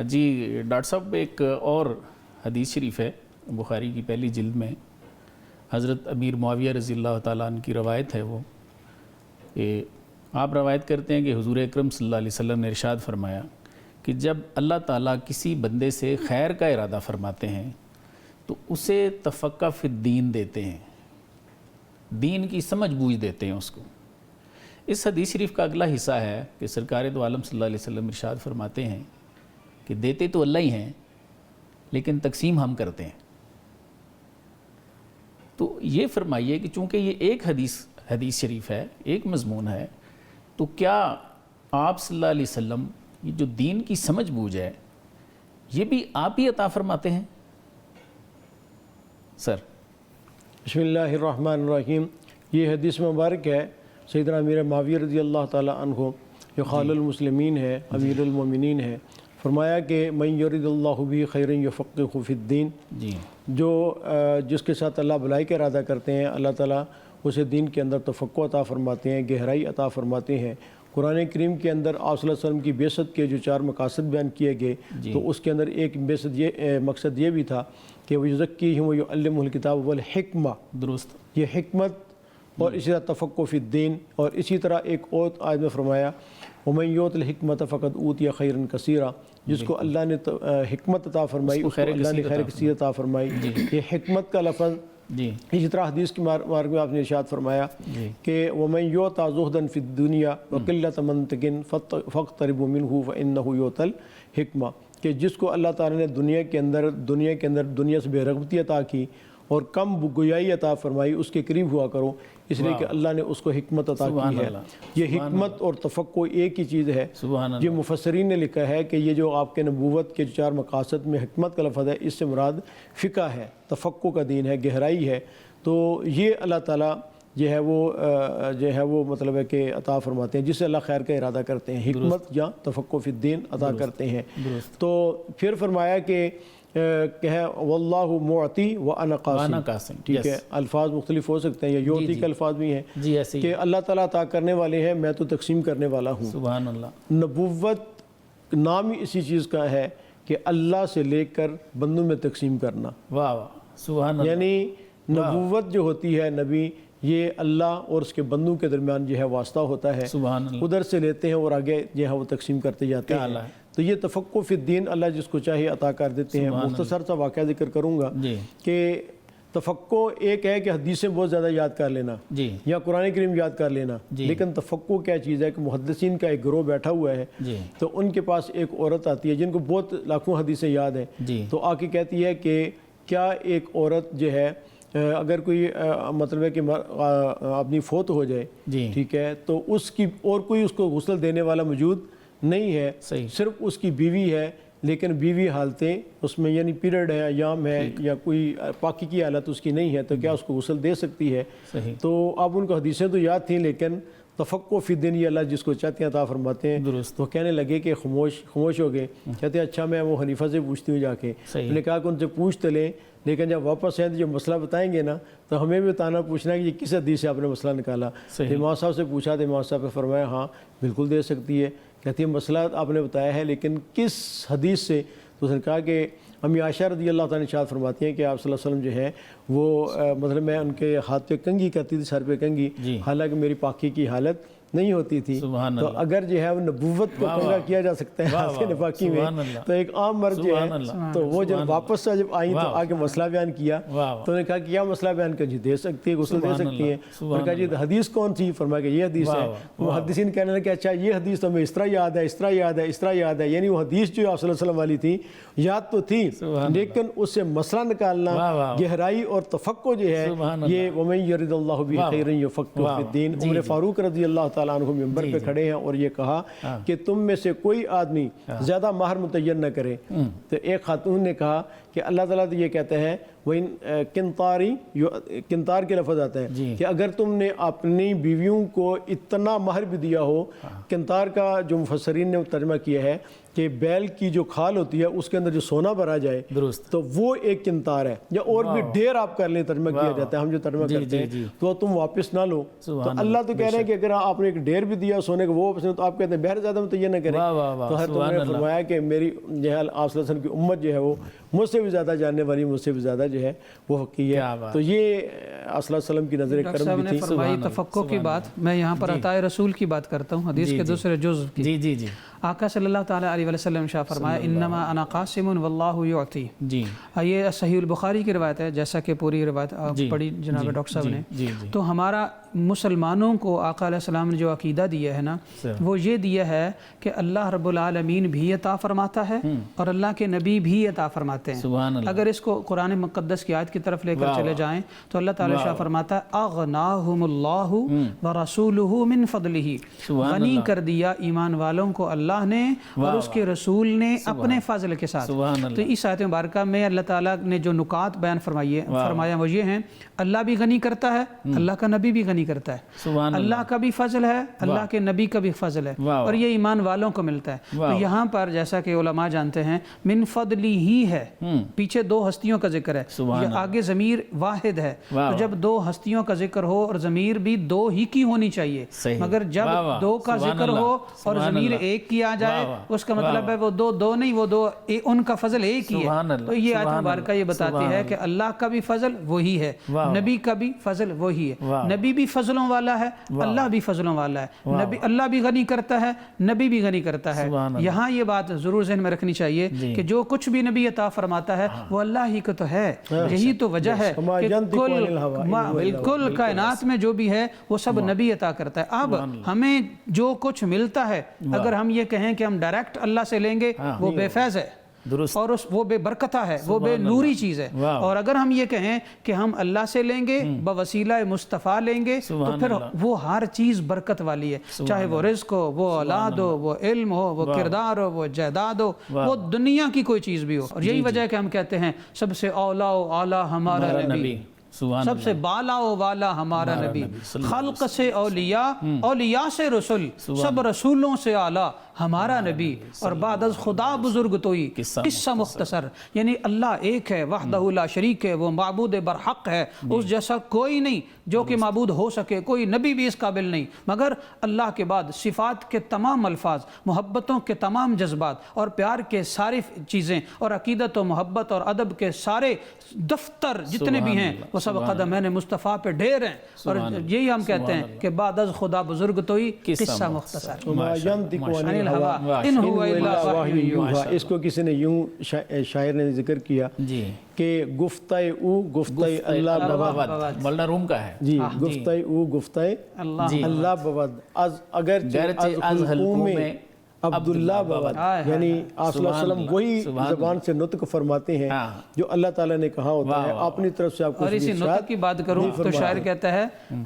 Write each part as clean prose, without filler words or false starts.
جی doctor صاحب، ایک اور حدیث شریف ہے بخاری کی پہلی جلد میں، حضرت امیر معاویہ رضی اللہ تعالیٰ عنہ کی روایت ہے وہ کہ آپ روایت کرتے ہیں کہ حضور اکرم صلی اللہ علیہ وسلم نے ارشاد فرمایا کہ جب اللہ تعالیٰ کسی بندے سے خیر کا ارادہ فرماتے ہیں تو اسے تفقہ فی الدین دیتے ہیں، دین کی سمجھ بوجھ دیتے ہیں اس کو۔ اس حدیث شریف کا اگلا حصہ ہے کہ سرکار دو عالم صلی اللہ علیہ وسلم ارشاد فرماتے ہیں کہ دیتے تو اللہ ہی ہیں لیکن تقسیم ہم کرتے ہیں۔ تو یہ فرمائیے کہ چونکہ یہ ایک حدیث شریف ہے، ایک مضمون ہے، تو کیا آپ صلی اللہ علیہ وسلم یہ جو دین کی سمجھ بوجھ ہے یہ بھی آپ ہی عطا فرماتے ہیں؟ سر بسم اللہ الرحمن الرحیم۔ یہ حدیث مبارک ہے سیدنا امیر معاویہ رضی اللہ تعالیٰ عنہ جو خال المسلمین ہے، امیر المومنین ہے، فرمایا کہ من یرد اللہ بہ خیرا یفقہہ فی الدین، جو جس کے ساتھ اللہ بھلائی کا ارادہ کرتے ہیں اللہ تعالیٰ اسے دین کے اندر تفقہ عطا فرماتے ہیں، گہرائی عطا فرماتے ہیں۔ قرآن کریم کے اندر آپ صلی اللہ علیہ وسلم کی بعثت کے جو 4 مقاصد بیان کیے گئے تو اس کے اندر ایک بعثت یہ مقصد یہ بھی تھا کہ وَيُزَكِّيهِمْ وَيُعَلِّمُهُ الْكِتَابَ وَالْحِكْمَةَ، درست، یہ حکمت اور اسی طرح تفقہ فی الدین۔ اور اسی طرح ایک اور آیت میں فرمایا وَمَن يُؤْتَ الْحِكْمَةَ فَقَدْ أُوتِيَ خَيْرًا كَثِيرًا، جس کو اللہ نے حکمت عطا فرمائی اس کو اللہ نے خیر کثیر عطا فرمائی۔ یہ حکمت کا لفظ اسی طرح حدیث کی مارک میں آپ نے ارشاد فرمایا کہ وَمَن يُؤْتَ زُهْدًا فِي الدُّنْيَا وَقِلَّةَ مَنْطِقٍ فَاقْتَرِبُوا مِنْهُ فَإِنَّهُ يُؤْتَى الْحِكْمَةَ، کہ جس کو اللہ تعالیٰ نے دنیا کے اندر دنیا سے بے رغبتی عطا کی اور کم گویائی عطا فرمائی، اس کے قریب ہوا کرو، اس لیے کہ اللہ نے اس کو حکمت عطا کی ہے۔ یہ حکمت اور تفقہ ایک ہی چیز ہے۔ یہ مفسرین نے لکھا ہے کہ یہ جو آپ کے نبوت کے 4 مقاصد میں حکمت کا لفظ ہے، اس سے مراد فقہ ہے، تفقہ کا دین ہے، گہرائی ہے۔ تو یہ اللہ تعالیٰ جو ہے وہ مطلب ہے کہ عطا فرماتے ہیں جس سے اللہ خیر کا ارادہ کرتے ہیں، حکمت یا تفقہ فی الدین عطا کرتے ہیں۔ تو پھر فرمایا کہ ہے واللہ معطی وانا قاسم، ٹھیک ہے، الفاظ مختلف ہو سکتے ہیں، یا یعطی کے الفاظ بھی ہیں کہ اللہ تعالیٰ عطا کرنے والے ہیں، میں تو تقسیم کرنے والا ہوں۔ سبحان اللہ۔ نبوت نام ہی اسی چیز کا ہے کہ اللہ سے لے کر بندوں میں تقسیم کرنا۔ واہ واہ، سبحان اللہ۔ یعنی نبوت جو ہوتی ہے، نبی یہ اللہ اور اس کے بندوں کے درمیان جو ہے واسطہ ہوتا ہے، سبحان اللہ، ادھر سے لیتے ہیں اور آگے جو ہے وہ تقسیم کرتے جاتے ہیں۔ تو یہ تفقہ فی الدین اللہ جس کو چاہے عطا کر دیتے ہیں۔ مختصر سا واقعہ ذکر کروں گا کہ تفقہ ایک ہے کہ حدیثیں بہت زیادہ یاد کر لینا یا قرآن کریم یاد کر لینا، لیکن تفقہ کیا چیز ہے کہ محدثین کا ایک گروہ بیٹھا ہوا ہے، تو ان کے پاس ایک عورت آتی ہے جن کو بہت لاکھوں حدیثیں یاد ہیں، تو آ کے کہتی ہے کہ کیا ایک عورت جو ہے اگر کوئی مطلب ہے کہ اپنی فوت ہو جائے، ٹھیک ہے، تو اس کی اور کوئی اس کو غسل دینے والا موجود نہیں ہے، صرف اس کی بیوی ہے، لیکن بیوی حالتیں اس میں یعنی پیریڈ ہے، ایام ہے، یا کوئی پاکی کی حالت اس کی نہیں ہے، تو کیا اس کو غسل دے سکتی ہے؟ تو اب ان کو حدیثیں تو یاد تھیں، لیکن تفقہ فی الدین یہ اللہ جس کو چاہتے ہیں عطا فرماتے ہیں۔ تو کہنے لگے کہ خاموش ہو گئے، کہتے ہیں اچھا میں وہ حنیفہ سے پوچھتی ہوں جا کے۔ میں نے کہا کہ ان سے پوچھ تو لیں، لیکن جب واپس آئیں تو جو مسئلہ بتائیں گے نا تو ہمیں بھی بتانا پوچھنا ہے کہ یہ کس حدیث سے آپ نے مسئلہ نکالا۔ امام صاحب سے پوچھا تو امام صاحب نے فرمایا ہاں بالکل دے سکتی ہے۔ کہتی ہے مسئلہ آپ نے بتایا ہے لیکن کس حدیث سے؟ تو اس نے کہا کہ امی عائشہ رضی اللہ تعالیٰ ارشاد فرماتی ہیں کہ آپ صلی اللہ علیہ وسلم جو ہے وہ مطلب میں ان کے ہاتھ پہ کنگھی کرتی تھی، سر پہ کنگھی، حالانکہ میری پاکی کی حالت نہیں ہوتی تھی۔ تو اگر جو ہے وہ نبوت کو کنگھا کیا جا سکتا ہے ہاتھ کے نفاقی میں، تو ایک عام مرد جو ہے تو وہ جب واپس سے جب آئیں تو آگے مسئلہ بیان کیا، تو انہوں نے کہا کہ کیا مسئلہ بیان کر؟ جی دے سکتی ہے، غسل دے سکتی ہے۔ انہوں نے کہا جی حدیث کون سی؟ فرمایا کہ یہ حدیث ہے۔ محدثین کہنے لگے کہ اچھا یہ حدیث تو ہمیں اس طرح یاد ہے، اس طرح یاد ہے، اس طرح یاد ہے، یعنی وہ حدیث جو آپ صلی اللہ علیہ وسلم والی تھی یاد تو تھی، لیکن اس سے مسئلہ نکالنا، گہرائی اور تفقہ جو ہے یہ وَمَن يَرِدِ اللَّهُ بِهِ خَيْرًا يُفَقِّهْهُ فِي الدِّينِ۔ عمر فاروق رضی اللہ تعالیٰ عنہ منبر پہ کھڑے ہیں اور یہ کہا کہ تم میں سے کوئی آدمی زیادہ مہر متعین نہ کرے۔ تو ایک خاتون نے کہا کہ اللہ تعالیٰ تو یہ کہتے ہیں کنتار کے لفظ آتا ہے کہ اگر تم نے اپنی بیویوں کو اتنا مہر بھی دیا ہو، کنتار کا جو مفسرین نے ترجمہ کیا ہے کہ بیل کی جو کھال ہوتی ہے اس کے اندر جو سونا بھرا جائے درست، تو وہ ایک کنتار ہے، یا اور بھی ڈھیر آپ کر لیں، ترجمہ کیا جاتا ہے، ہم جو ترجمہ کرتے ہیں تو تم واپس نہ لو. تو اللہ تو کہہ رہے ہیں کہ اگر آپ نے ایک ڈھیر بھی دیا سونے کا وہ واپس نہیں، تو آپ کہتے ہیں بہر زیادہ تو یہ نہ کریں. تو ہر تم نے فرمایا کہ میری جو ہے آپ صلی اللہ علیہ وسلم کی امت جو ہے وہ مجھ سے بھی زیادہ جاننے والی، مجھ سے بھی زیادہ جو ہے وہ حقیقی ہے. تو یہ آپ صلی اللہ علیہ وسلم کی نظر کرم بھی تھی. فرمائی تفقع کی بات، میں یہاں پر عطائے رسول کی بات کرتا ہوں، حدیث کے دوسرے جزء کی. جی جی جی. آقا صلی اللہ تعالیٰ علیہ وسلم شاہ فرمایا انما انا قاسم واللہ یعطی. جی یہ صحیح البخاری کی روایت ہے، جیسا کہ پوری روایت پڑھی جناب ڈاکٹر صاحب نے. تو ہمارا مسلمانوں کو آقا علیہ السلام نے جو عقیدہ دیا ہے نا، وہ یہ دیا ہے کہ اللہ رب العالمین بھی عطا فرماتا ہے اور اللہ کے نبی بھی عطا فرماتے ہیں. اگر اس کو قرآن مقدس کی آیت کی طرف لے کر چلے جائیں تو اللہ تعالیٰ شاہ فرماتا ہے اغناہم اللہ ورسولہ من فضلہ، غنی کر دیا ایمان والوں کو اللہ نے اور اس کے رسول نے اپنے فضل کے ساتھ. تو اس آیت مبارکہ میں اللہ تعالیٰ نے جو نکات بیان فرمایا وہ یہ ہیں، اللہ بھی غنی کرتا ہے، اللہ کا نبی بھی غنی کرتا ہے، اللہ کا بھی فضل ہے، اللہ کے نبی کا بھی فضل ہے، اور یہ ایمان والوں کو ملتا ہے. تو یہاں پر جیسا کہ علماء جانتے ہیں من فضلی ہی ہے، پیچھے دو ہستیوں کا ذکر ہے، آگے ضمیر واحد ہے. تو جب دو ہستیوں کا ذکر ہو اور ضمیر بھی دو ہی کی ہونی چاہیے، مگر جب دو کا ذکر ہو اور ضمیر ایک کی آ جائے اس کا مطلب ہے وہ دو نہیں، وہ دو ان کا فضل ایک ہی ہے. تو یہ آیت مبارکہ یہ بتاتی ہے کہ اللہ کا بھی فضل وہی ہے، نبی کا بھی فضل وہی ہے. نبی بھی فضلوں والا ہے، اللہ بھی فضلوں والا ہے. نبی اللہ بھی غنی کرتا ہے، نبی بھی غنی کرتا ہے. یہاں یہ بات ضرور ذہن میں رکھنی چاہیے کہ جو کچھ بھی نبی عطا فرماتا ہے وہ اللہ ہی کو تو ہے. یہی تو وجہ ہے کہ کل کائنات میں جو بھی ہے وہ سب نبی عطا کرتا ہے. اب ہمیں جو کچھ ملتا ہے اگر ہم یہ کہیں کہ ہم ڈائریکٹ اللہ سے لیں گے وہ بے فیض ہے اور وہ بے برکتہ ہے، وہ بے نوری چیز ہے. اور اگر ہم یہ کہیں کہ ہم اللہ سے لیں گے بوسیلہ مصطفیٰ لیں گے تو پھر وہ ہر چیز برکت والی ہے، چاہے وہ رزق ہو، وہ اولاد ہو، وہ علم ہو، وہ کردار ہو، وہ جائیداد ہو، وہ دنیا کی کوئی چیز بھی ہو. اور یہی وجہ ہے کہ ہم کہتے ہیں سب سے اولا و اعلیٰ ہمارا نبی، سب سے بالا و والا ہمارا نبی، خلق سے اولیاء، اولیاء سے رسول، سب رسولوں سے اعلیٰ ہمارا نبی. اور بعد از خدا بزرگ توئی قصہ مختصر، یعنی اللہ ایک ہے، وحدہ لا شریک ہے، وہ معبود برحق ہے، اس جیسا کوئی نہیں جو کہ معبود ہو سکے، کوئی نبی بھی اس قابل نہیں. مگر اللہ کے بعد صفات کے تمام الفاظ، محبتوں کے تمام جذبات اور پیار کے ساری چیزیں اور عقیدت و محبت اور ادب کے سارے دفتر جتنے بھی ہیں وہ سب قدمین مصطفیٰ پہ ڈھیر ہیں. اور یہی ہم کہتے ہیں کہ بعد از خدا بزرگ توئی قصہ مختصر. اس کو کسی نے یوں شاعر نے ذکر کیا کہ گفتہ او گفتہ اللہ بود، مولانا روم کا ہے جی، گفتہ او گفتہ اللہ بود، اگر از حلقوں میں عبداللہ بود، یعنی آپ صلی اللہ علیہ وسلم وہی زبان سے نطق فرماتے ہیں جو اللہ تعالیٰ نے کہا ہوتا ہے اپنی طرف سے. آپ کو اور اسی نطق کی بات کروں تو شاعر کہتا ہے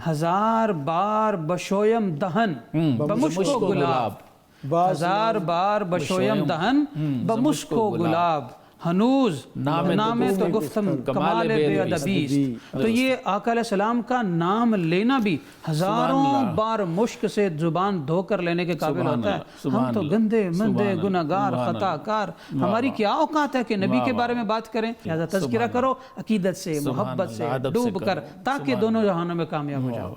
ہزار بار بشویم دہن بمشک و گلاب، ہزار بار بشویم دہن بمشک و گلاب، ہنوز نام تو گفتم کمال بے ادبی. تو یہ آقا علیہ السلام کا نام لینا بھی ہزاروں بار مشک سے زبان دھو کر لینے کے قابل ہوتا ہے. ہم تو گندے مندے گناہگار خطا کار، ہماری کیا اوقات ہے کہ نبی کے بارے میں بات کریں. لہذا تذکرہ کرو عقیدت سے، محبت سے ڈوب کر، تاکہ دونوں جہانوں میں کامیاب ہو جاؤ.